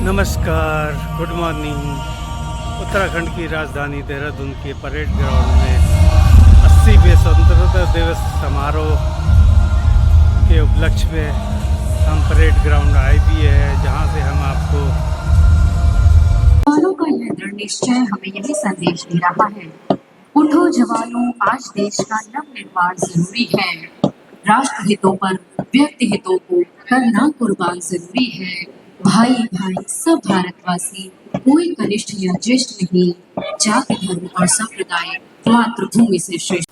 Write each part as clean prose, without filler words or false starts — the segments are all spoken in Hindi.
नमस्कार, गुड मॉर्निंग। उत्तराखंड की राजधानी देहरादून के परेड ग्राउंड में 80वें स्वतंत्रता दिवस समारोह के उपलक्ष्य में हम परेड ग्राउंड आए भी है, जहां से हम आपको जवानों का यह दृढ़ निश्चय हमें यही संदेश दे रहा है। उठो जवानों, आज देश का नवनिर्माण जरूरी है। राष्ट्र हितों पर व्यक्ति हितों को करना कुर्बान जरूरी है। भाई भाई सब भारतवासी, कोई कनिष्ठ या ज्येष्ठ नहीं। जाति धर्म और संप्रदाय मातृभूमि से श्रेष्ठ।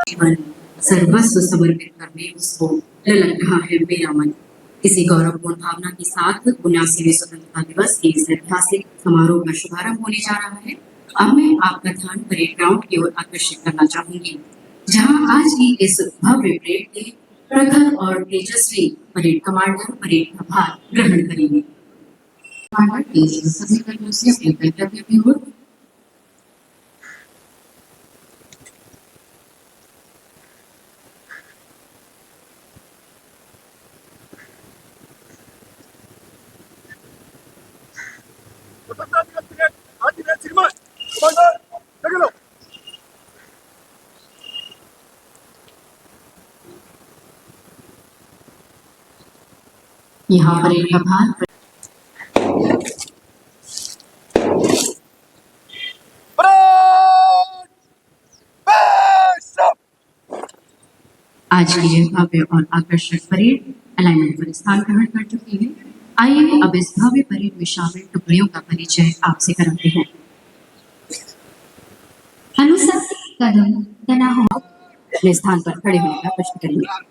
जीवन सर्वस्व समर्पित करने उसको ललक रहा है मेरा मन। इसी गौरवपूर्ण भावना के साथ 79वें स्वतंत्रता दिवस के इस ऐतिहासिक समारोह का शुभारंभ होने जा रहा है। अब मैं आपका ध्यान परेड ग्राउंड की ओर आकर्षित करना चाहूंगी, जहां आज ही इस भव्य परेड के प्रखर और तेजस्वी परेड कमांडर परेड का भार ग्रहण करेंगे। कमांडर प्लीज सभी कर्मियों से अपने कर्तव्य की ओर। यहाँ पर एक भार आज की यह भव्य और आकर्षक परेड अलाइनमेंट पर स्थान ग्रहण कर चुकी है। आइए अब इस भव्य परेड में शामिल टुकड़ियों का परिचय आपसे कराते हैं। अनुसर कदम तना हो अपने स्थान पर खड़े होने का प्रश्न करेंगे।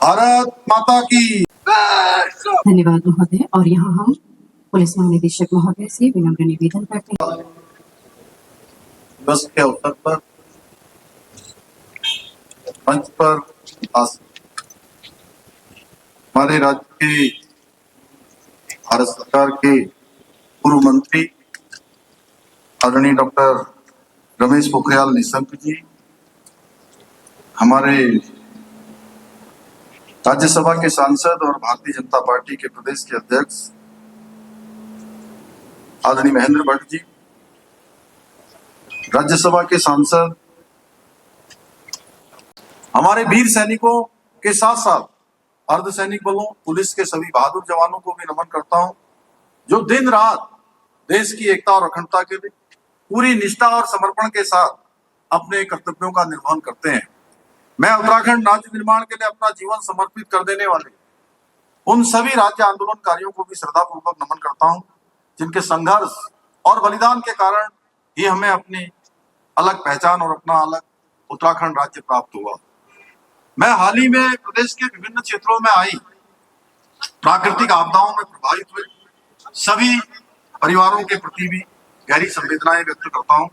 भारत माता की धन्यवाद महोदय। और यहाँ हम पुलिस महानिदेशक महोदय से विनम्र निवेदन करते हैं। दिवस के अवसर पर मंच पर हमारे राज्य के भारत सरकार के पूर्व मंत्री आदरणीय डॉक्टर रमेश पोखरियाल निशंक जी, हमारे राज्यसभा के सांसद और भारतीय जनता पार्टी के प्रदेश के अध्यक्ष आदरणीय महेंद्र भट्ट जी, राज्यसभा के सांसद, हमारे वीर सैनिकों के साथ साथ अर्धसैनिक बलों, पुलिस के सभी बहादुर जवानों को भी नमन करता हूं, जो दिन रात देश की एकता और अखंडता के लिए पूरी निष्ठा और समर्पण के साथ अपने कर्तव्यों का निर्वहन करते हैं। मैं उत्तराखंड राज्य निर्माण के लिए अपना जीवन समर्पित कर देने वाले उन सभी राज्य आंदोलनकारियों को भी श्रद्धापूर्वक नमन करता हूं, जिनके संघर्ष और बलिदान के कारण ही हमें अपनी अलग पहचान और अपना अलग उत्तराखंड राज्य प्राप्त हुआ। मैं हाल ही में प्रदेश के विभिन्न क्षेत्रों में आई प्राकृतिक आपदाओं में प्रभावित हुए सभी परिवारों के प्रति भी गहरी संवेदनाएं व्यक्त करता हूं।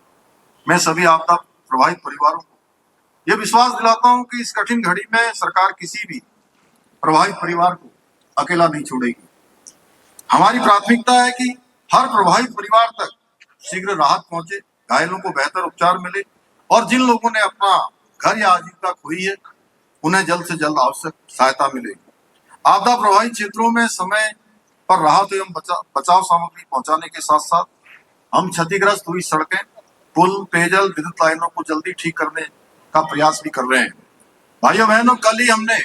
मैं सभी आपदा प्रभावित परिवारों को यह विश्वास दिलाता हूं कि इस कठिन घड़ी में सरकार किसी भी प्रभावित परिवार को अकेला नहीं छोड़ेगी। हमारी प्राथमिकता है कि हर प्रभावित परिवार तक शीघ्र राहत पहुंचे, घायलों को बेहतर उपचार मिले और जिन लोगों ने अपना घर या आजीविका खोई है उन्हें जल्द से जल्द आवश्यक सहायता मिले। आपदा प्रभावित क्षेत्रों में समय पर राहत एवं बचाव सामग्री पहुंचाने के साथ साथ हम क्षतिग्रस्त हुई सड़कें, पुल, पेयजल, विद्युत लाइनों को जल्दी ठीक करने का प्रयास भी कर रहे हैं। भाइयों बहनों, कल ही हमने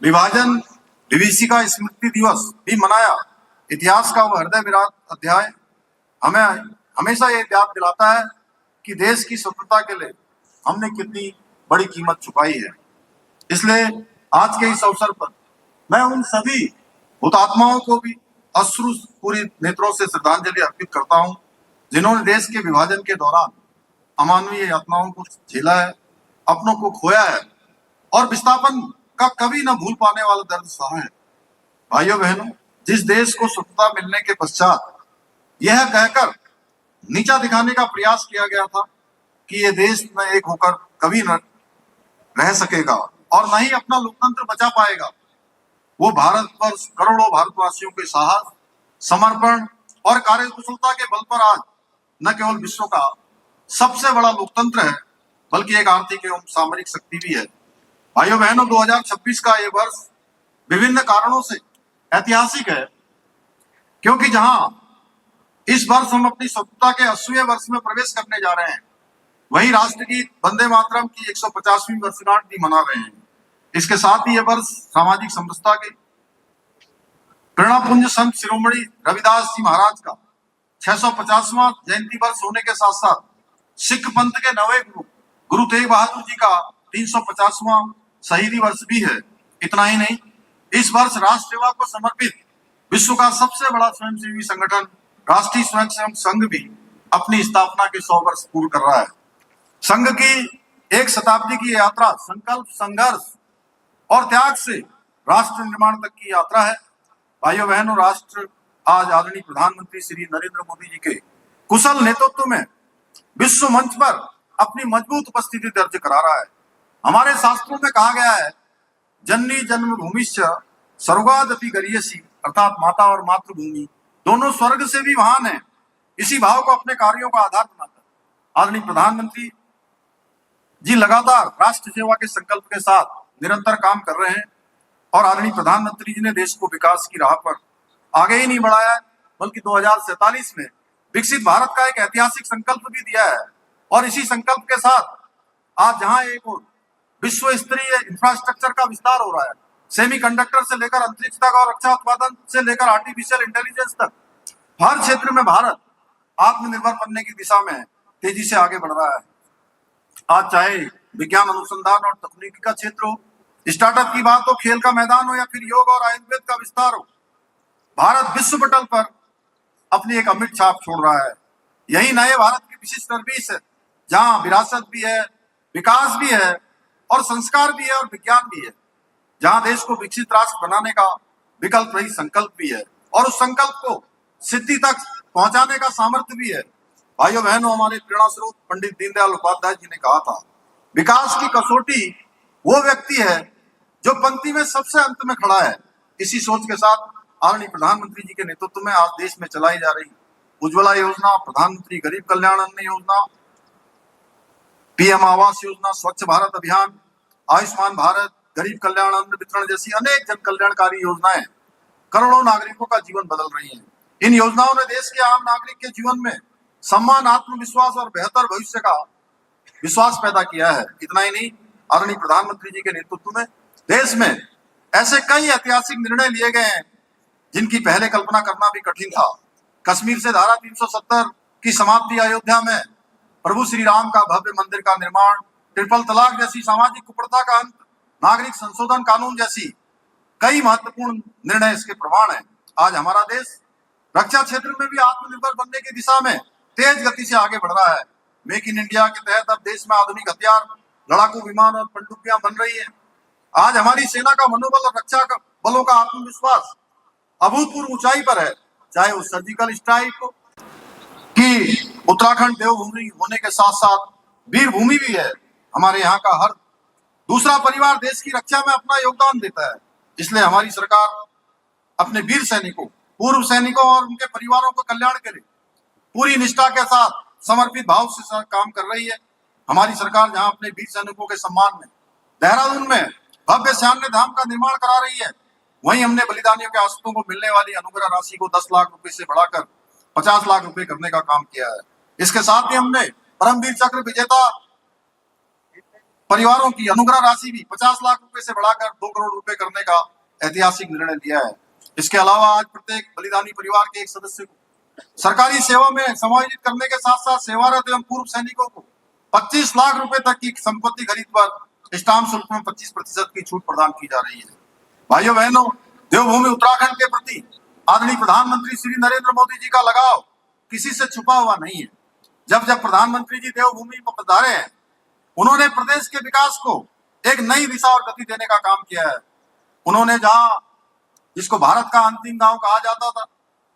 विभाजन विभीषिका स्मृति दिवस भी मनाया। इतिहास का वह हृदय विराट अध्याय हमें हमेशा ये याद दिलाता है कि देश की स्वतंत्रता के लिए हमने कितनी बड़ी कीमत चुकाई है। इसलिए आज के इस अवसर पर मैं उन सभी हुतात्माओं को भी अश्रु पूरी नेत्रों से श्रद्धांजलि अर्पित करता हूं, जिन्होंने देश के विभाजन के दौरान अमानवीय यातनाओं को झेला है, अपनों को खोया है और विस्थापन का कभी न भूल पाने वाला दर्द सहा है। भाइयों बहनों, जिस देश को स्वतंत्रता मिलने के पश्चात यह कहकर नीचा दिखाने का प्रयास किया गया था कि यह देश न एक होकर कभी न रह सकेगा और न ही अपना लोकतंत्र बचा पाएगा, वो भारत पर करोड़ों भारतवासियों के साहस, समर्पण और कार्यकुशलता के बल पर आज न केवल विश्व का सबसे बड़ा लोकतंत्र है, बल्कि एक आर्थिक एवं सामरिक शक्ति भी है। भाइयों बहनों, 2026 का ये वर्ष विभिन्न कारणों से ऐतिहासिक है, क्योंकि जहां इस वर्ष हम अपनी स्वतंत्रता के 80वें वर्ष में प्रवेश करने जा रहे हैं, वहीं राष्ट्रगीत वंदे मातरम की 150वीं वर्षगांठ भी मना रहे हैं। इसके साथ ही यह वर्ष सामाजिक समरसता के प्रेरणापुंज संत शिरोमणि रविदास जी महाराज का 650वां जयंती वर्ष होने के साथ साथ सिख पंथ के नवे गुरु तेग बहादुर जी का 350वां शहीदी वर्ष भी है। इतना ही नहीं, इस वर्ष राष्ट्र सेवा को समर्पित विश्व का सबसे बड़ा स्वयंसेवी संगठन राष्ट्रीय स्वयंसेवक संघ भी अपनी स्थापना के 100 वर्ष पूर्ण कर रहा है। संघ की एक शताब्दी की यात्रा संकल्प, संघर्ष और त्याग से राष्ट्र निर्माण तक की यात्रा है। भाइयों बहनों, राष्ट्र आज आदरणीय प्रधानमंत्री श्री नरेंद्र मोदी जी के कुशल नेतृत्व में विश्व मंच पर अपनी मजबूत उपस्थिति दर्ज करा रहा है। हमारे शास्त्रों में कहा गया है, जननी जन्मभूमिश्च स्वर्गादपि गरीयसी, अर्थात माता और मातृभूमि दोनों स्वर्ग से भी महान है। इसी भाव को अपने कार्यों का आधार बनाकर आदरणीय प्रधानमंत्री जी लगातार राष्ट्र सेवा के संकल्प के साथ निरंतर काम कर रहे हैं और आदरणीय प्रधानमंत्री जी ने देश को विकास की राह पर आगे ही नहीं बढ़ाया है, बल्कि 2047 में विकसित भारत का एक ऐतिहासिक संकल्प भी दिया है। और इसी संकल्प के साथ आज जहां एक और विश्व स्तरीय इंफ्रास्ट्रक्चर का विस्तार हो रहा है, सेमीकंडक्टर से लेकर अंतरिक्ष तक और रक्षा उत्पादन से लेकर आर्टिफिशियल इंटेलिजेंस तक, हर क्षेत्र में भारत आत्मनिर्भर बनने की दिशा में तेजी से आगे बढ़ रहा है। आज चाहे विज्ञान अनुसंधान और तकनीकी का क्षेत्र हो, स्टार्टअप की बात हो, खेल का मैदान हो या फिर योग और आयुर्वेद का विस्तार हो, भारत विश्व पटल पर अपनी एक अमिट छाप छोड़ रहा है। यही नए भारत की विशिष्ट सर्विस है, जहां विरासत भी है, विकास भी है और संस्कार भी है और विज्ञान भी है, जहां देश को विकसित राष्ट्र बनाने का विकल्प रही संकल्प भी है और उस संकल्प को सिद्धि तक पहुंचाने का सामर्थ्य भी है। भाइयों बहनों, हमारे प्रेरणा स्रोत पंडित दीनदयाल उपाध्याय जी ने कहा था, विकास की कसौटी वो व्यक्ति है जो पंक्ति में सबसे अंत में खड़ा है। इसी सोच के साथ आदरणीय प्रधानमंत्री जी के नेतृत्व में आज देश में चलाई जा रही उज्ज्वला योजना, प्रधानमंत्री गरीब कल्याण अन्न योजना, पीएम आवास योजना, स्वच्छ भारत अभियान, आयुष्मान भारत, गरीब कल्याण अन्न वितरण जैसी अनेक जन कल्याणकारी योजनाएं करोड़ों नागरिकों का जीवन बदल रही हैं। इन योजनाओं ने देश के आम नागरिक के जीवन में सम्मान, आत्मविश्वास और बेहतर भविष्य का विश्वास पैदा किया है। इतना ही नहीं, आदरणीय प्रधानमंत्री जी के नेतृत्व में देश में ऐसे कई ऐतिहासिक निर्णय लिए गए हैं जिनकी पहले कल्पना करना भी कठिन था। कश्मीर से धारा 370 की समाप्ति, अयोध्या में प्रभु श्री राम का भव्य मंदिर का निर्माण, ट्रिपल तलाक जैसी सामाजिक कुप्रथा का अंत, नागरिक संशोधन कानून जैसी कई महत्वपूर्ण निर्णय इसके प्रमाण हैं। आज हमारा देश रक्षा क्षेत्र में भी आत्मनिर्भर बनने की दिशा में तेज गति से आगे बढ़ रहा है। मेक इन इंडिया के तहत अब देश में आधुनिक हथियार, लड़ाकू विमान और पनडुब्बियां बन रही है। आज हमारी सेना का मनोबल और रक्षा बलों का आत्मविश्वास अभूतपूर्व ऊंचाई पर है। चाहे वो सर्जिकल स्ट्राइक हो कि उत्तराखंड देवभूमि होने के साथ साथ वीर भूमि भी है। हमारे यहाँ का हर दूसरा परिवार देश की रक्षा में अपना योगदान देता है। इसलिए हमारी सरकार अपने वीर सैनिकों, पूर्व सैनिकों और उनके परिवारों को कल्याण के लिए पूरी निष्ठा के साथ समर्पित भाव से काम कर रही है। हमारी सरकार जहां अपने वीर सैनिकों के सम्मान में देहरादून में भव्य सैन्य धाम का निर्माण करा रही है, वहीं हमने बलिदानियों के आश्रितों को मिलने वाली अनुग्रह राशि को 10 लाख रुपए से बढ़ाकर 50 लाख रुपए करने का काम किया है। इसके साथ ही हमने परमवीर चक्र विजेता परिवारों की अनुग्रह राशि भी 50 लाख रुपए से बढ़ाकर 2 करोड़ रुपए करने का ऐतिहासिक निर्णय लिया है। इसके अलावा आज प्रत्येक बलिदानी परिवार के एक सदस्य को सरकारी सेवा में समायोजित करने के साथ साथ सेवारत एवं पूर्व सैनिकों को 25 लाख रुपए तक की संपत्ति खरीद पर स्टाम्प शुल्क में 25% की छूट प्रदान की जा रही है। भाइयों बहनों, देवभूमि उत्तराखंड के प्रति आदरणीय प्रधानमंत्री श्री नरेंद्र मोदी जी का लगाव किसी से छुपा हुआ नहीं है। जब जब प्रधानमंत्री जी देवभूमि पर पधारे हैं, उन्होंने प्रदेश के विकास को एक नई दिशा और गति देने का काम किया है। उन्होंने जहां जिसको भारत का अंतिम गांव कहा जाता था,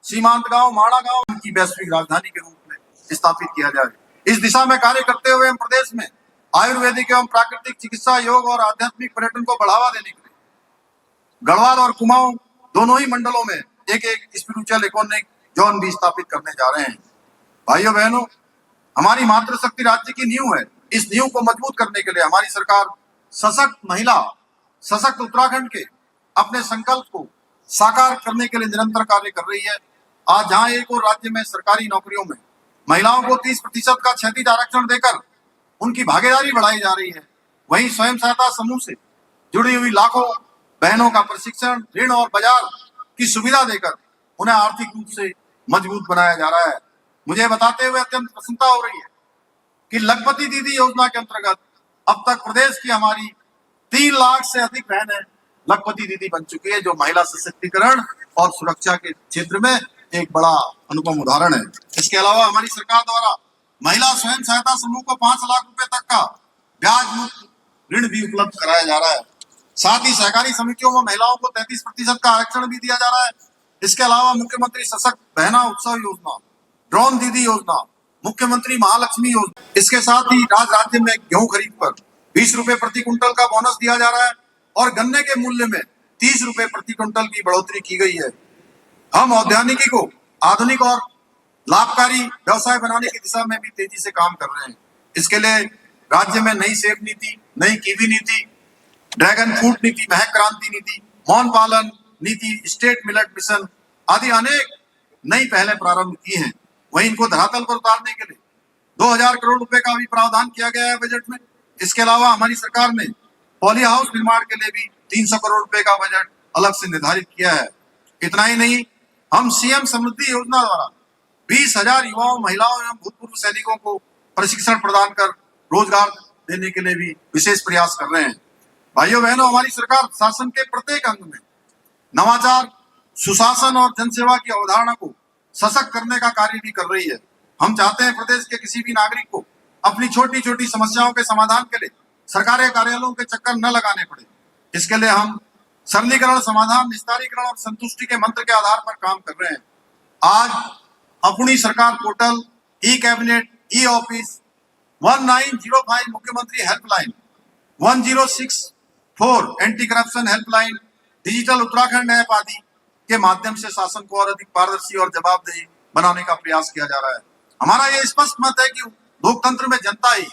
सीमांत गांव माणा गांव की वैश्विक राजधानी के रूप में स्थापित किया जाए, इस दिशा में कार्य करते हुए हम प्रदेश में आयुर्वेदिक एवं प्राकृतिक चिकित्सा, योग और आध्यात्मिक पर्यटन को बढ़ावा देने के लिए गढ़वाल और कुमाऊं दोनों ही मंडलों में एक एक स्पिरिचुअल इकोनॉमिक जोन भी स्थापित करने जा रहे हैं। भाइयों बहनों, हमारी मातृशक्ति राज्य की नींव है। इस नींव को मजबूत करने के लिए हमारी सरकार सशक्त महिला, सशक्त उत्तराखंड के अपने संकल्प को साकार करने के लिए निरंतर कार्य कर रही है। आज जहां एक और राज्य में सरकारी नौकरियों में महिलाओं को 30% का क्षैतिज आरक्षण देकर उनकी भागीदारी बढ़ाई जा रही है, वहीं स्वयं सहायता समूह से जुड़ी हुई लाखों बहनों का प्रशिक्षण, ऋण और बाजार की सुविधा देकर उन्हें आर्थिक रूप से मजबूत बनाया जा रहा है। मुझे बताते हुए अत्यंत प्रसन्नता हो रही है कि लखपति दीदी योजना के अंतर्गत अब तक प्रदेश की हमारी 3 लाख से अधिक बहनें लखपति दीदी बन चुकी है, जो महिला सशक्तिकरण और सुरक्षा के क्षेत्र में एक बड़ा अनुपम उदाहरण है। इसके अलावा हमारी सरकार द्वारा महिला स्वयं सहायता समूह को 5 लाख रुपए तक का ब्याज मुक्त ऋण भी उपलब्ध कराया जा रहा है। साथ ही सहकारी समितियों में महिलाओं को 33% का आरक्षण भी दिया जा रहा है। इसके अलावा मुख्यमंत्री सशक्त बहना उत्सव योजना, ड्रोन दीदी योजना, मुख्यमंत्री महालक्ष्मी योजना, इसके साथ ही राज्य में गेहूं खरीद पर 20 रुपए प्रति कुंटल का बोनस दिया जा रहा है और गन्ने के मूल्य में 30 रुपए प्रति कुंटल की बढ़ोतरी की गई है। हम औद्यानिकी को आधुनिक और लाभकारी व्यवसाय बनाने की दिशा में भी तेजी से काम कर रहे हैं। इसके लिए राज्य में नई सेब नीति, नई कीवी नीति, ड्रैगन फ्रूट नीति, महक क्रांति नीति, मौन पालन नीति, स्टेट मिलेट मिशन आदि अनेक नई पहले प्रारंभ की हैं। वहीं इनको धरातल पर उतारने के लिए 2000 करोड़ रुपए का भी प्रावधान किया गया है बजट में। इसके अलावा हमारी सरकार ने पॉली हाउस निर्माण के लिए भी 300 करोड़ रुपए का बजट अलग से निर्धारित किया है। इतना ही नहीं, हम सीएम समृद्धि योजना द्वारा 20,000 युवाओं, महिलाओं एवं भूतपूर्व सैनिकों को प्रशिक्षण प्रदान कर रोजगार देने के लिए भी विशेष प्रयास कर रहे हैं। भाइयों बहनों, हमारी सरकार शासन के प्रत्येक अंग में नवाचार, सुशासन और जनसेवा की अवधारणा को सशक्त करने का कार्य भी कर रही है। हम चाहते हैं प्रदेश के किसी भी नागरिक को अपनी छोटी छोटी समस्याओं के समाधान के लिए सरकारी कार्यालयों के चक्कर न लगाने पड़े। इसके लिए हम सरलीकरण, समाधान, निस्तारीकरण और संतुष्टि के मंत्र के आधार पर काम कर रहे हैं। आज अपनी सरकार portal, e cabinet, e office, 1905 मुख्यमंत्री helpline, 1064 anti corruption helpline, digital Uttarakhand app आदि के माध्यम से शासन को और अधिक पारदर्शी और जवाबदेही बनाने का प्रयास किया जा रहा है। हमारा यह स्पष्ट मत है कि लोकतंत्र में जनता ही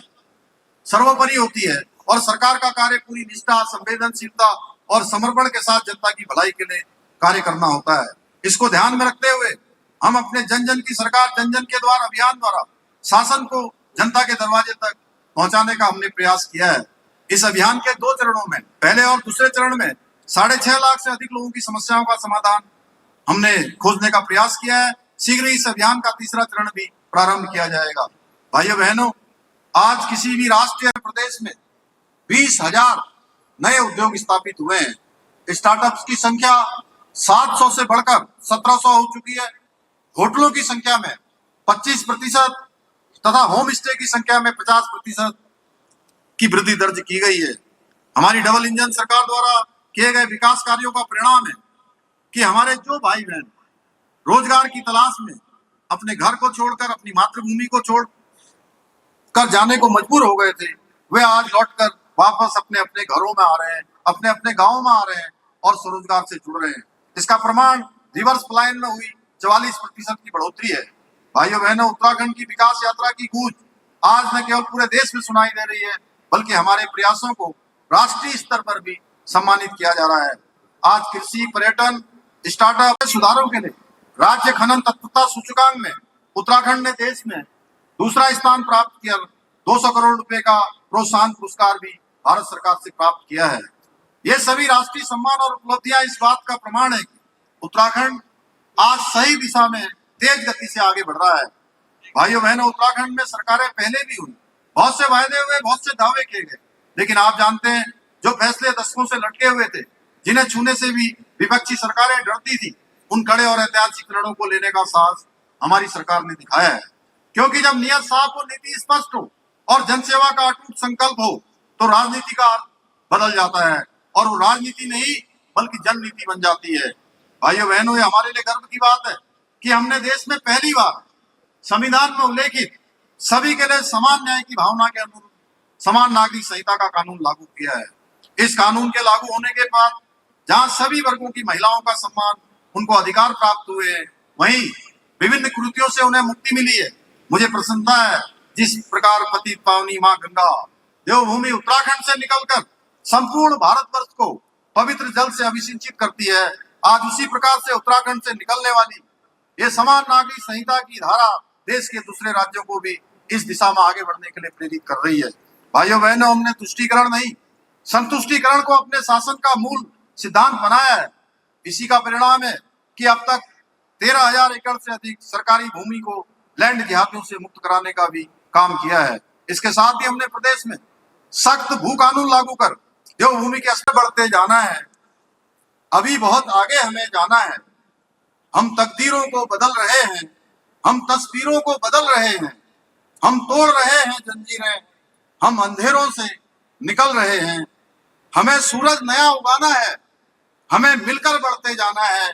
सर्वोपरि होती है और सरकार का कार्य पूरी निष्ठा, संवेदनशीलता और समर्पण के साथ जनता की भलाई के लिए कार्य करना होता है। इसको ध्यान में रखते हुए हम अपने जन जन की सरकार, जन जन के द्वारा अभियान द्वारा शासन को जनता के दरवाजे तक पहुंचाने का हमने प्रयास किया है। इस अभियान के 2 चरणों में, पहले और दूसरे चरण में 6.5 लाख से अधिक लोगों की समस्याओं का समाधान हमने खोजने का प्रयास किया है। शीघ्र ही इस अभियान का 3रा चरण भी प्रारंभ किया जाएगा। भाइयों बहनों, आज किसी भी राष्ट्र या प्रदेश में 20,000 नए उद्योग स्थापित हुए हैं। स्टार्टअप्स की संख्या 700 से बढ़कर 1700 हो चुकी है। होटलों की संख्या में 25% तथा होम स्टे की संख्या में 50% की वृद्धि दर्ज की गई है। हमारी डबल इंजन सरकार द्वारा किए गए विकास कार्यों का परिणाम है कि हमारे जो भाई बहन रोजगार की तलाश में अपने घर को छोड़कर, अपनी मातृभूमि को छोड़ कर जाने को मजबूर हो गए थे, वे आज लौटकर वापस अपने अपने घरों में आ रहे हैं, अपने अपने गांवों में आ रहे हैं और स्वरोजगार से जुड़ रहे हैं। इसका प्रमाण रिवर्स पलायन में हुई 44% की बढ़ोतरी है। भाइयों बहनों, उत्तराखंड की विकास यात्रा की गूंज आज न केवल पूरे देश में सुनाई दे रही है, बल्कि हमारे प्रयासों को राष्ट्रीय स्तर पर भी सम्मानित किया जा रहा है। आज कृषि, पर्यटन, स्टार्टअप सुधारों के लिए राज्य खनन तत्परता सूचकांक में उत्तराखंड ने देश में 2रा स्थान प्राप्त किया। 200 करोड़ रुपए का प्रोत्साहन पुरस्कार भी भारत सरकार से प्राप्त किया है। ये सभी राष्ट्रीय सम्मान और उपलब्धियां इस बात का प्रमाण है कि उत्तराखंड आज सही दिशा में तेज गति से आगे बढ़ रहा है। भाइयों बहनों, उत्तराखंड में सरकारें पहले भी हुई, बहुत से वायदे हुए, बहुत से दावे किए गए, लेकिन आप जानते हैं जो फैसले दशकों से लटके हुए थे, जिन्हें छूने से भी विपक्षी सरकारें डरती थी, उन कड़े और ऐतिहासिक रणों को लेने का साहस हमारी सरकार ने दिखाया है। क्योंकि जब नियत साफ हो, नीति स्पष्ट हो और जनसेवा का अटूट संकल्प हो, तो राजनीति का अर्थ बदल जाता है और वो राजनीति नहीं बल्कि जननीति बन जाती है। भाइयों बहनों, ये हमारे लिए गर्व की बात है कि हमने देश में पहली बार संविधान में उल्लेखित सभी के लिए समान न्याय की भावना के अनुरूप समान नागरिक संहिता का कानून लागू किया है। इस कानून के लागू होने के बाद जहां सभी वर्गों की महिलाओं का सम्मान, उनको अधिकार प्राप्त हुए हैं, वहीं विभिन्न कुरीतियों से उन्हें मुक्ति मिली है। मुझे प्रसन्नता है जिस प्रकार पतित पावनी मां गंगा देवभूमि उत्तराखंड से निकलकर संपूर्ण भारतवर्ष को पवित्र जल से अभिसिंचित करती है, आज उसी प्रकार से उत्तराखंड से निकलने वाली ये समान नागरिक संहिता की धारा देश के दूसरे राज्यों को भी इस दिशा में आगे बढ़ने के लिए प्रेरित कर रही है। भाइयों बहनों, हमने तुष्टीकरण नहीं संतुष्टीकरण को अपने शासन का मूल सिद्धांत बनाया है। इसी का परिणाम है कि अब तक 13,000 एकड़ से अधिक सरकारी भूमि को लैंड देहातियों से मुक्त कराने का भी काम किया है। इसके साथ ही हमने प्रदेश में सख्त भू कानून लागू कर देवभूमि के स्तर बढ़ते जाना है। अभी बहुत आगे हमें जाना है। हम तकदीरों को बदल रहे हैं, हम तस्वीरों को बदल रहे हैं, हम तोड़ रहे हैं जंजीरें, हम अंधेरों से निकल रहे हैं। हमें सूरज नया उगाना है, हमें मिलकर बढ़ते जाना है,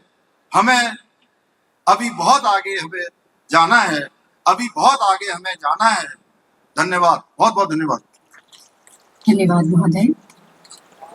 हमें अभी बहुत आगे हमें जाना है, अभी बहुत आगे हमें जाना है। धन्यवाद, बहुत बहुत धन्यवाद। धन्यवाद महोदय।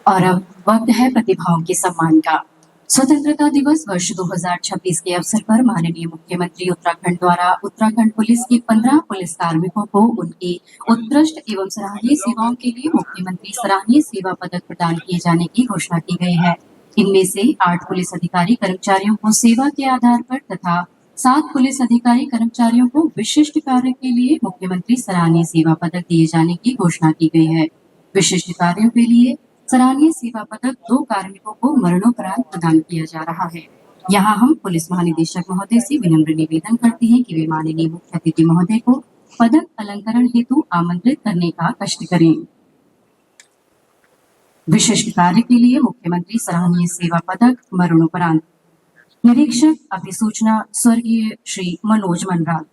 और अब वक्त है प्रतिभाओं के सम्मान का। स्वतंत्रता दिवस वर्ष 2026 के अवसर पर माननीय मुख्यमंत्री उत्तराखंड द्वारा उत्तराखंड पुलिस के 15 पुलिस कार्मिकों को उनकी उत्कृष्ट एवं सराहनीय सेवाओं के लिए मुख्यमंत्री सराहनीय सेवा पदक प्रदान किए जाने की घोषणा की गई है। इनमें से 8 पुलिस अधिकारी कर्मचारियों को सेवा के आधार पर तथा 7 पुलिस अधिकारी कर्मचारियों को विशिष्ट कार्य के लिए मुख्यमंत्री सराहनीय सेवा पदक दिए जाने की घोषणा की गई है। विशिष्ट कार्यों के लिए सराहनीय सेवा पदक 2 कार्मिकों को मरणोपरांत प्रदान किया जा रहा है। यहाँ हम पुलिस महानिदेशक महोदय से विनम्र निवेदन करते हैं कि वे माननीय मुख्य अतिथि महोदय को पदक अलंकरण हेतु आमंत्रित करने का कष्ट करें। विशिष्ट कार्य के लिए मुख्यमंत्री सराहनीय सेवा पदक मरणोपरांत निरीक्षक अभिसूचना स्वर्गीय श्री मनोज मनराल,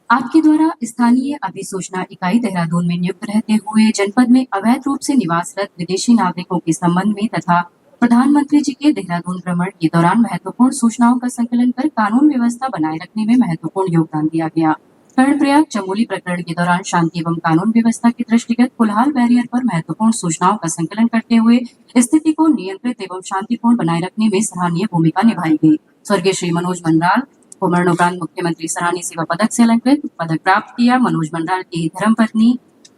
आपके द्वारा स्थानीय अभिसूचना इकाई देहरादून में नियुक्त रहते हुए जनपद में अवैध रूप से निवासरत विदेशी नागरिकों के संबंध में तथा प्रधानमंत्री जी के देहरादून भ्रमण के दौरान महत्वपूर्ण सूचनाओं का संकलन कर कानून व्यवस्था बनाए रखने में महत्वपूर्ण योगदान दिया गया। कर्णप्रयाग चमोली प्रकरण के दौरान शांति एवं कानून व्यवस्था के दृष्टिगत कुल्हाल बैरियर पर महत्वपूर्ण सूचनाओं का संकलन करते हुए स्थिति को नियंत्रित एवं शांतिपूर्ण बनाए रखने में सराहनीय भूमिका निभाई गई। स्वर्गीय श्री मनोज मनराल को मरणोपरांत मुख्यमंत्री सराहनीय सेवा पदक से अलंकृत पदक प्राप्त किया। मनोज मनराल की धर्मपत्नी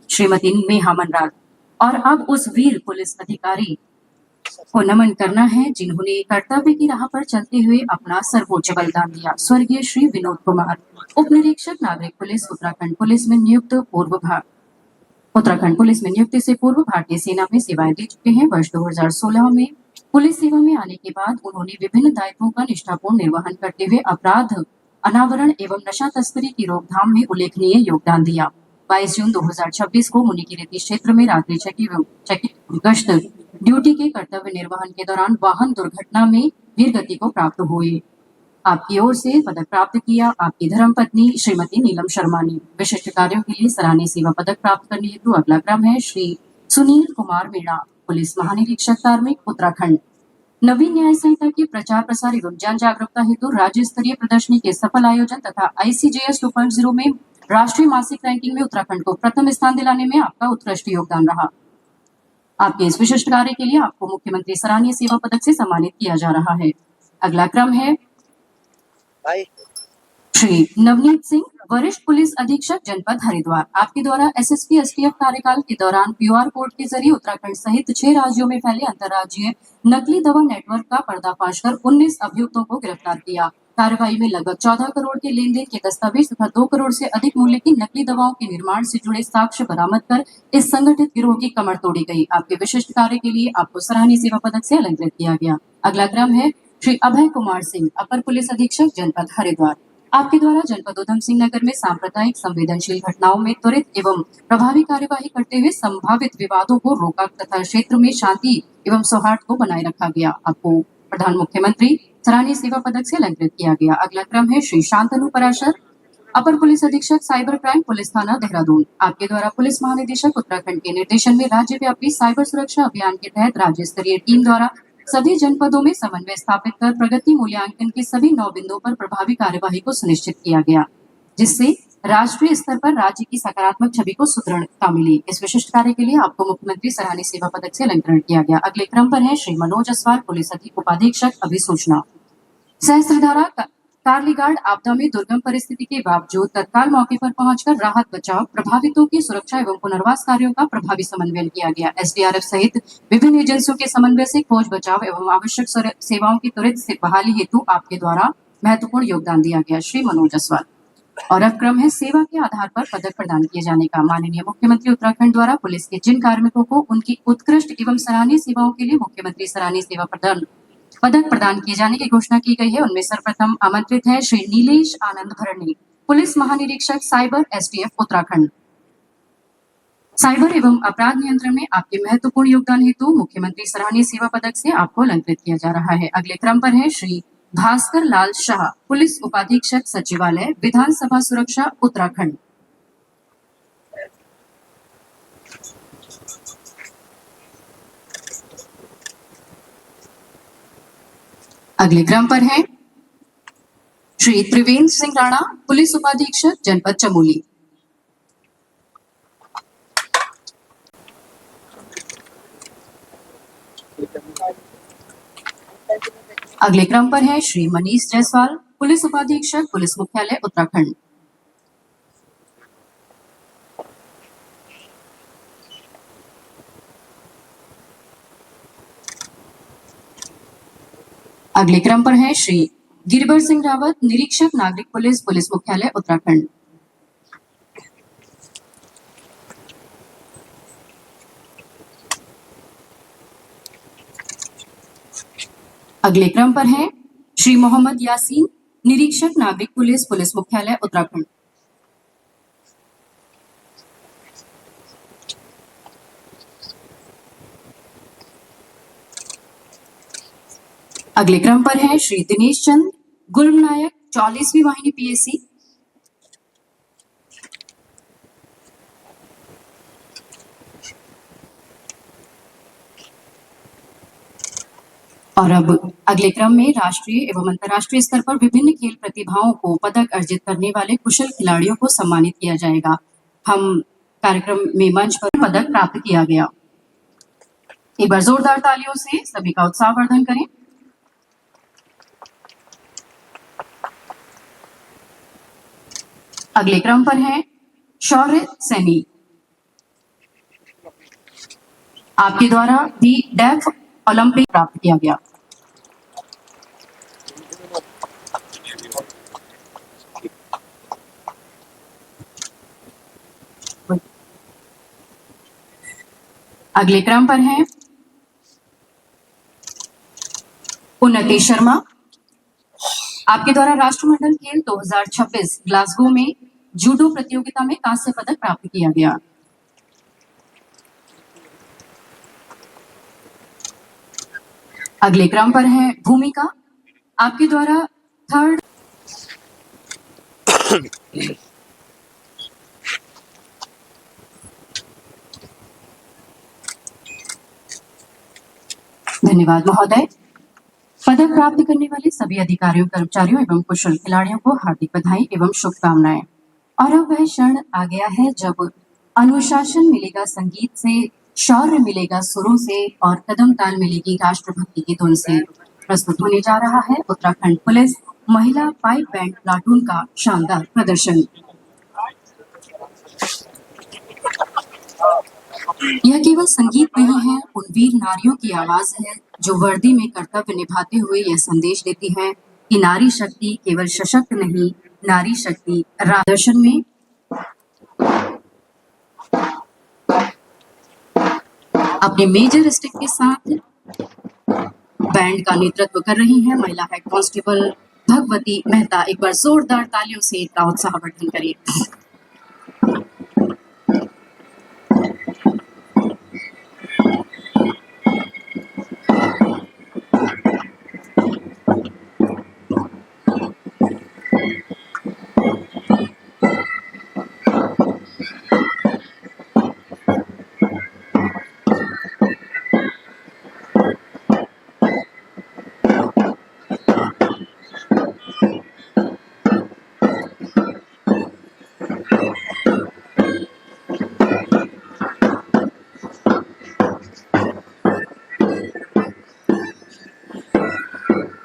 श्रीमती नेहा मनराल। और अब उस वीर पुलिस अधिकारी को नमन करना है जिन्होंने कर्तव्य की राह पर चलते हुए अपना सर्वोच्च बलिदान दिया। स्वर्गीय श्री विनोद कुमार, उप निरीक्षक नागरिक पुलिस, उत्तराखंड पुलिस में नियुक्त उत्तराखंड पुलिस में नियुक्ति से पूर्व भारतीय सेना में सेवाएं दे चुके हैं। वर्ष 2016 में पुलिस सेवा में आने के बाद उन्होंने विभिन्न दायित्वों का निष्ठापूर्ण निर्वहन करते हुए अपराध, अनावरण एवं नशा तस्करी की रोकथाम में उल्लेखनीय योगदान दिया। 22 जून 2026 को मुनिकीरेती क्षेत्र में रात्रि चेकिंग गश्त ड्यूटी के कर्तव्य निर्वहन के दौरान वाहन दुर्घटना में वीरगति को प्राप्त हुए। आपकी ओर से पदक प्राप्त किया आपकी धर्मपत्नी श्रीमती नीलम शर्मा ने। विशिष्ट कार्यों के लिए सराहनीय सेवा पदक प्राप्त करने हेतु अगला क्रम है श्री सुनील कुमार मीणा, पुलिस महानिरीक्षक कार्मिक, उत्तराखंड। नवीन न्याय संहिता के प्रचार प्रसार एवं जन जागरूकता हेतु राज्य स्तरीय प्रदर्शनी के सफल आयोजन तथा ICJS 2.0 में राष्ट्रीय मासिक रैंकिंग में उत्तराखंड को प्रथम स्थान दिलाने में आपका उत्कृष्ट योगदान रहा। आपके इस विशिष्ट कार्य के लिए आपको मुख्यमंत्री सराहनीय सेवा पदक से सम्मानित किया जा रहा है। अगला क्रम है श्री नवनीत सिंह, वरिष्ठ पुलिस अधीक्षक जनपद हरिद्वार। आपके द्वारा SSP STF कार्यकाल के दौरान QR कोड के जरिए उत्तराखंड सहित 6 राज्यों में फैले अंतर्राज्यीय नकली दवा नेटवर्क का पर्दाफाश कर 19 अभियुक्तों को गिरफ्तार किया। कार्रवाई में लगभग 14 करोड़ के लेन देन के दस्तावेज तथा 2 करोड़ से अधिक मूल्य की नकली दवाओं के निर्माण से जुड़े साक्ष्य बरामद कर इस संगठित गिरोह की कमर तोड़ी गई। आपके विशिष्ट कार्य के लिए आपको सराहनीय सेवा पदक से अलंकृत किया गया। अगला क्रम है श्री अभय कुमार सिंह, अपर पुलिस अधीक्षक जनपद हरिद्वार। आपके द्वारा जनपद उधम सिंह नगर में सांप्रदायिक संवेदनशील घटनाओं में त्वरित एवं प्रभावी कार्यवाही करते हुए संभावित विवादों को रोका तथा क्षेत्र में शांति एवं सौहार्द को बनाए रखा गया। आपको प्रधान मुख्यमंत्री सराहनीय सेवा पदक से अलंकृत किया गया। अगला क्रम है श्री शांतनु पराशर, अपर पुलिस अधीक्षक साइबर क्राइम पुलिस थाना देहरादून। आपके द्वारा पुलिस महानिदेशक उत्तराखंड के निर्देशन में राज्यव्यापी साइबर सुरक्षा अभियान के तहत राज्य स्तरीय टीम द्वारा सभी जनपदों में समन्वय स्थापित कर प्रगति मूल्यांकन के सभी 9 बिंदुओं पर प्रभावी कार्यवाही को सुनिश्चित किया गया, जिससे राष्ट्रीय स्तर पर राज्य की सकारात्मक छवि को सुदृढ़ता मिली। इस विशिष्ट कार्य के लिए आपको मुख्यमंत्री सराहनीय सेवा पदक से अलंकरण किया गया। अगले क्रम पर है श्री मनोज असवाल, पुलिस उपाधीक्षक अभिसूचना। सहस्त्रधारा कार्लीगार्ड आपदा में दुर्गम परिस्थिति के बावजूद तत्काल मौके पर पहुंचकर राहत बचाव, प्रभावितों की सुरक्षा एवं पुनर्वास कार्यों का प्रभावी समन्वय किया गया। एसडीआरएफ सहित विभिन्न एजेंसियों के समन्वय से खोज बचाव एवं आवश्यक सेवाओं की त्वरित से बहाली हेतु आपके द्वारा महत्वपूर्ण योगदान दिया गया। श्री मनोज असवाल। और अब क्रम है सेवा के आधार पर पदक प्रदान किए जाने का। माननीय मुख्यमंत्री उत्तराखंड द्वारा पुलिस के जिन कार्मिकों को उनकी उत्कृष्ट एवं सराहनीय सेवाओं के लिए मुख्यमंत्री सराहनीय सेवा पदक प्रदान किए जाने की घोषणा की गई है, उनमें सर्वप्रथम आमंत्रित है श्री नीलेश आनंद भरणी, पुलिस महानिरीक्षक साइबर एसटीएफ उत्तराखंड। साइबर एवं अपराध नियंत्रण में आपके महत्वपूर्ण योगदान हेतु मुख्यमंत्री सराहनीय सेवा पदक से आपको अलंकृत किया जा रहा है। अगले क्रम पर है श्री भास्कर लाल शाह, पुलिस उपाधीक्षक सचिवालय, विधानसभा सुरक्षा उत्तराखंड। अगले क्रम पर है श्री त्रिवेंद्र सिंह राणा, पुलिस उपाधीक्षक जनपद चमोली। अगले क्रम पर है श्री मनीष जायसवाल, पुलिस उपाधीक्षक पुलिस मुख्यालय उत्तराखंड। अगले क्रम पर है श्री गिरिबर सिंह रावत, निरीक्षक नागरिक पुलिस पुलिस मुख्यालय उत्तराखंड। अगले क्रम पर है श्री मोहम्मद यासीन, निरीक्षक नागरिक पुलिस पुलिस मुख्यालय उत्तराखंड। अगले क्रम पर है श्री दिनेश चंद, गुलम नायक, 44वीं वाहिनी पीएसी। और अब अगले क्रम में राष्ट्रीय एवं अंतर्राष्ट्रीय स्तर पर विभिन्न खेल प्रतिभाओं को पदक अर्जित करने वाले कुशल खिलाड़ियों को सम्मानित किया जाएगा। हम कार्यक्रम में मंच पर पदक प्राप्त किया गया। एक बार जोरदार तालियों से सभी का उत्साहवर्धन करें। अगले क्रम पर है शौर्य सैनी, आपके द्वारा दी डेफ ओलंपिक प्राप्त किया गया। अगले क्रम पर है उन्नति शर्मा, आपके द्वारा राष्ट्रमंडल खेल 2026 ग्लासगो में जूडो प्रतियोगिता में कांस्य पदक प्राप्त किया गया। अगले क्रम पर है भूमिका, आपके द्वारा थर्ड धन्यवाद महोदय। पदक प्राप्त करने वाले सभी अधिकारियों, कर्मचारियों एवं कुशल खिलाड़ियों को हार्दिक बधाई एवं शुभकामनाएं। और अब वह क्षण आ गया है जब अनुशासन मिलेगा संगीत से, शौर्य मिलेगा सुरों से और कदम ताल मिलेगी राष्ट्रभक्ति की धुन से। प्रस्तुत होने जा रहा है उत्तराखंड पुलिस महिला पाइप बैंड प्लाटून का शानदार प्रदर्शन। यह केवल संगीत नहीं है, उन वीर नारियों की आवाज है जो वर्दी में कर्तव्य निभाते हुए यह संदेश देती है कि नारी शक्ति केवल सशक्त नहीं, नारी शक्ति प्रदर्शन में अपने मेजर स्टिक के साथ बैंड का नेतृत्व कर रही हैं महिला हेड कांस्टेबल भगवती मेहता एक बार जोरदार तालियों से इनका उत्साहवर्धन करिए।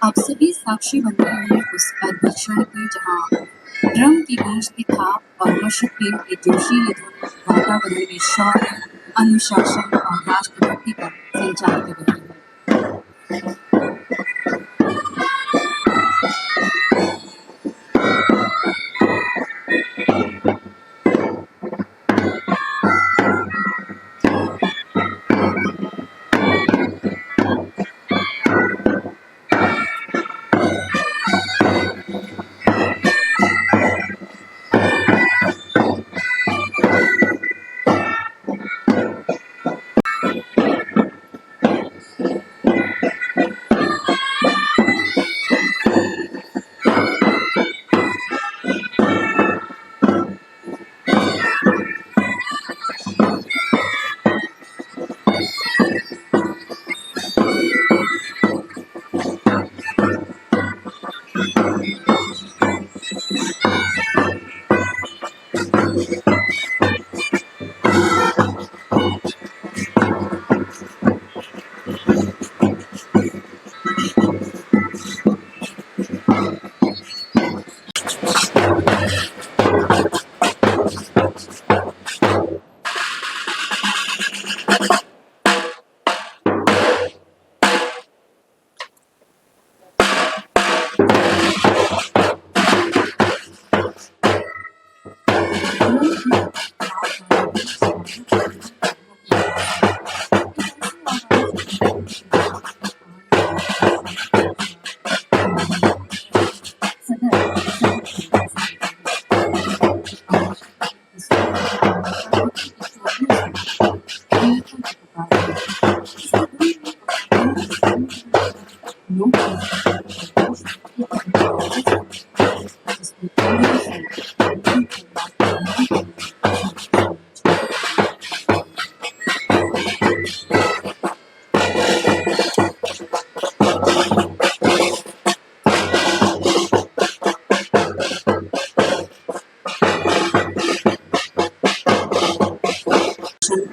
आप सभी साक्षी बन रहे हैं उस अद्भुत क्षण के जहां ड्रम की गूंजती थाप और मशक्कत की जोशीली धुन वातावरण में शौर्य, अनुशासन और राष्ट्रभक्ति का संचार कर रही है।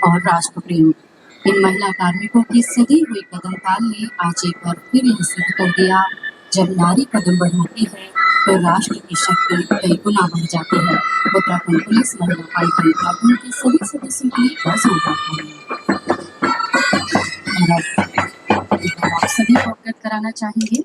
और राष्ट्र प्रेम इन महिला कार्मिकों की सदी हुई कदम ताल ने आज एक बार फिर यह सिद्ध कर दिया, जब नारी कदम बढ़ाती है तो राष्ट्र की शक्ति कई गुना बढ़ जाती है। उत्तराखंड पुलिस महिला पाइपलाइन प्लाटून के सभी सदस्यों के लिए जोरदार तालियां। आप सभी को अवगत कराना चाहेंगे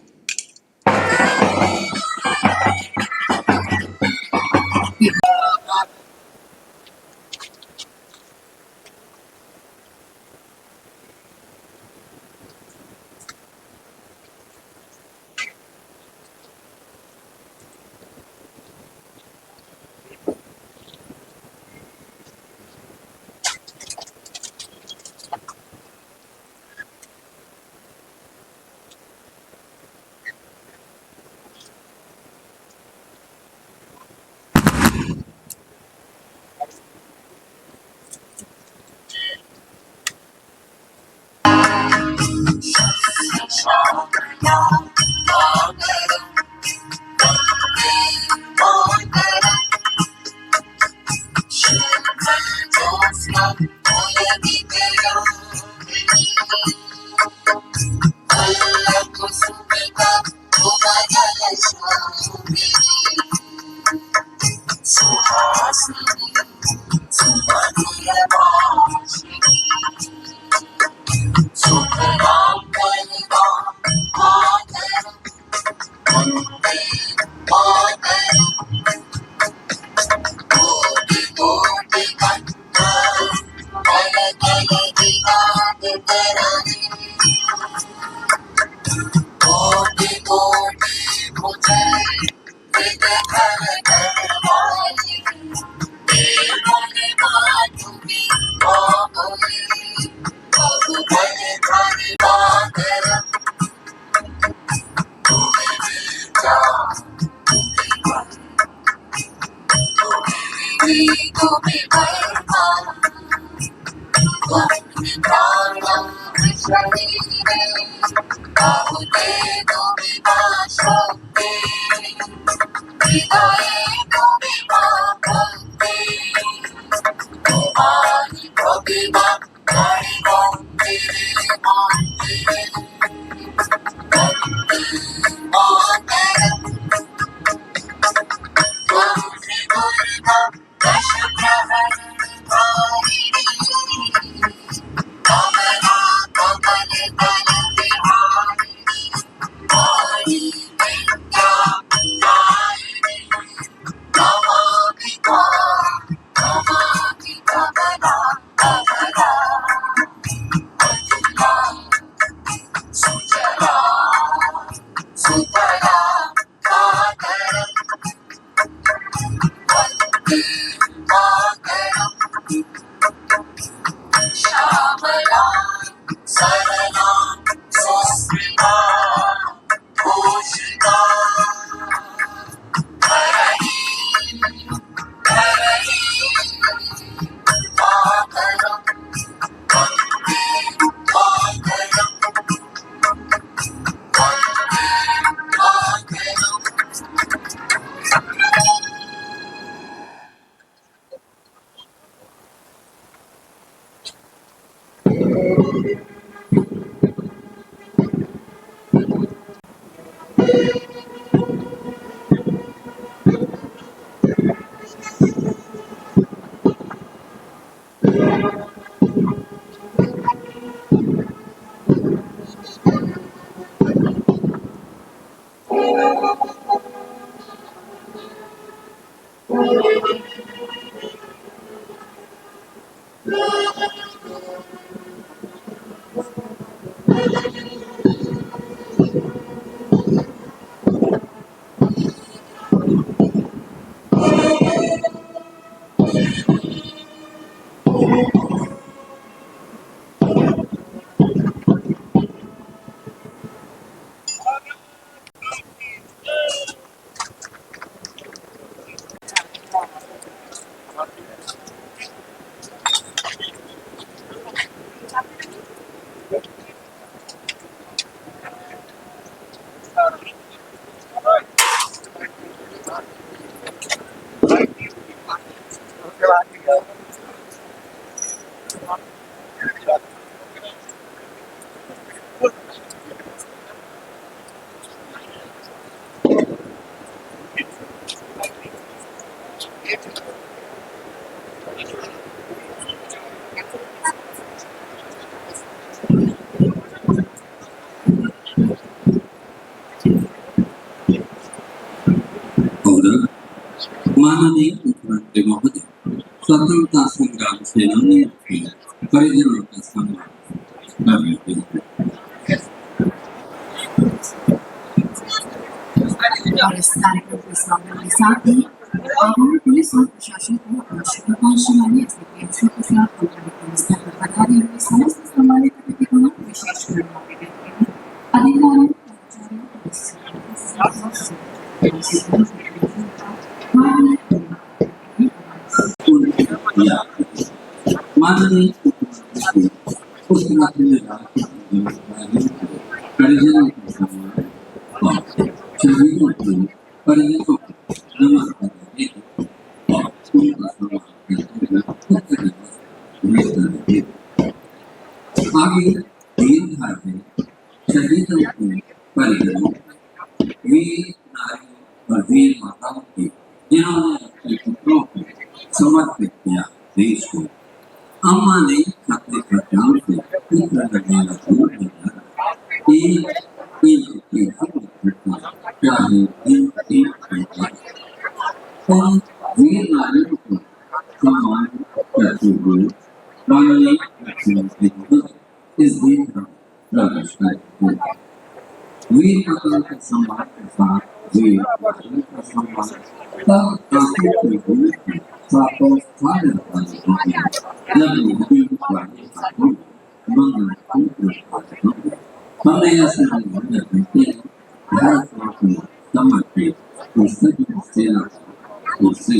বাহুতে তুমি মা শক্তি, হৃদয়ে তুমি মা ভক্তি, তোমারি প্রতিমা নারী মন্দিরে মন্দিরে মাতরম। গৌরী দুর্গা দশ প্রহরধারিণী, কমলা কমল দল বিহারিণী, কালী বিদ্যা দায়িনী, নমামি কমলা কমলা, সুজলা সুফলা মাতরম, वन्दे मातरम्। श्यामला सरला सुस्मिता भूषिता, धरणी धरणी मातरम्, वन्दे मातरम्, वन्दे मातरम्। माननीय मुख्यमंत्री महोदय, स्वतंत्रता संग्राम सेनानियों के परिजनों का सम्मान कर रहे हैं। और इस कार्यक्रम के समापन के साथ ही आवाम पुलिस और प्रशासन को आवश्यक आकांक्षी अपने प्रेमियों के खिलाफ कंपनी स्तर पर पधारे हुए समस्त सम्मानित अतिथियों को विशेष गणमान्य व्यक्ति अधिकारियों माननीय मुख्यमंत्री परिजनों के सम्मान और शहीदों के परिजनों को नमन करने और उनका सम्मान करते हुए आगे तीन भाग में शहीदों के परिजनों, वीर नारी और वीर माताओं के जिन्होंने अपने पुत्रों को समर्पित किया देश को। अम्मा ने अपने प्रचार से पुत्र लगेगा दूर होकर एक चाहे और वीर नारियों को सम्मान करते हुए माननीय मुख्यमंत्री इस दिन का प्रवेश करेंगे। वीर माताओं के सम्मान के साथ वीर नारियों का सम्मान तब काफी सातों सारे जब हमने ऐसे देते हैं भारत को समर्पित सेना उससे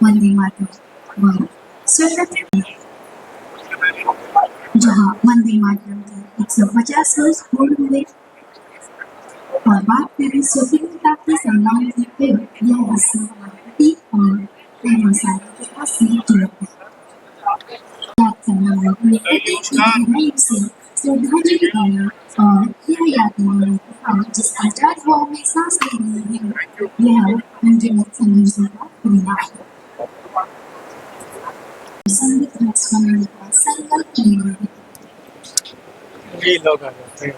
वंदे मातरम व स्वतंत्र जहाँ वंदे मातरम के 150 वर्ष पूर्ण हुए और बात करें स्वतंत्रता के सम्मान की फिर यह हिस्सा हमारे प्रतीक और प्रेमसार के पास से जुड़ा है। श्रद्धांजलि देना और यह याद दिलाना कि हम जिस आजाद हवा में सांस ले रहे हैं यह अनगिनत संघर्षों का परिणाम है। संगीत रस बनाने का संकल्प लेना है। ये लोग आ जाते हैं।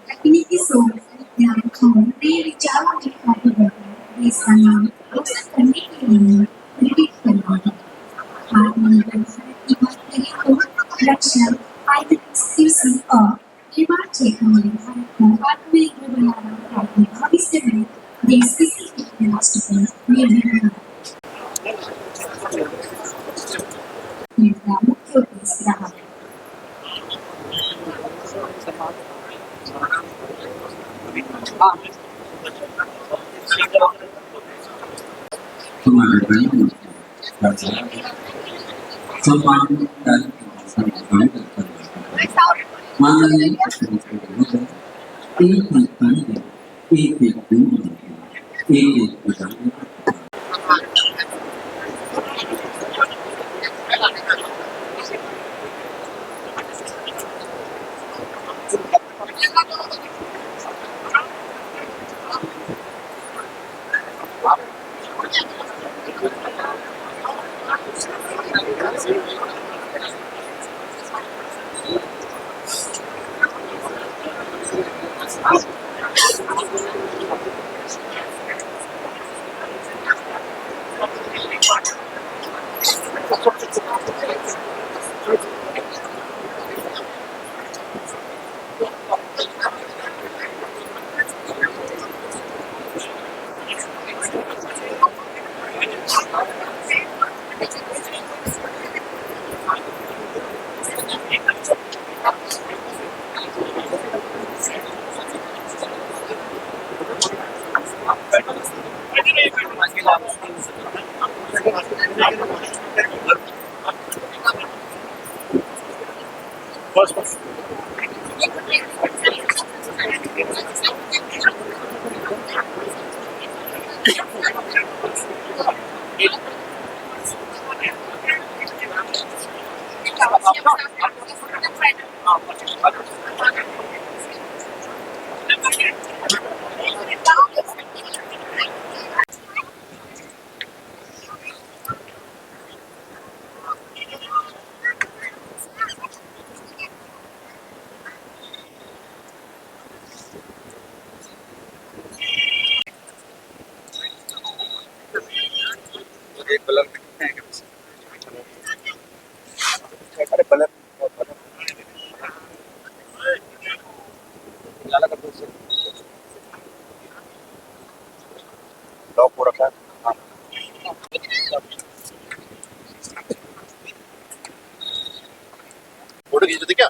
तकनीकी सोच या नए विचारों के खातिर देश का नाम रोशन करने के लिए प्रेरित करना है। आत्मनिर्भर भारत की बात करें तो रक्षा, आर्थिक स्थिरता और निर्माण क्षेत्र में भारत को आत्मनिर्भर बनाना ताकि भविष्य में देश किसी एक राष्ट्र पर निर्भर न हो। इनका मुख्य उद्देश्य रहा है। हमारे बहनों सम्मान कार्यक्रम माननीय एक फोटो खींच क्या?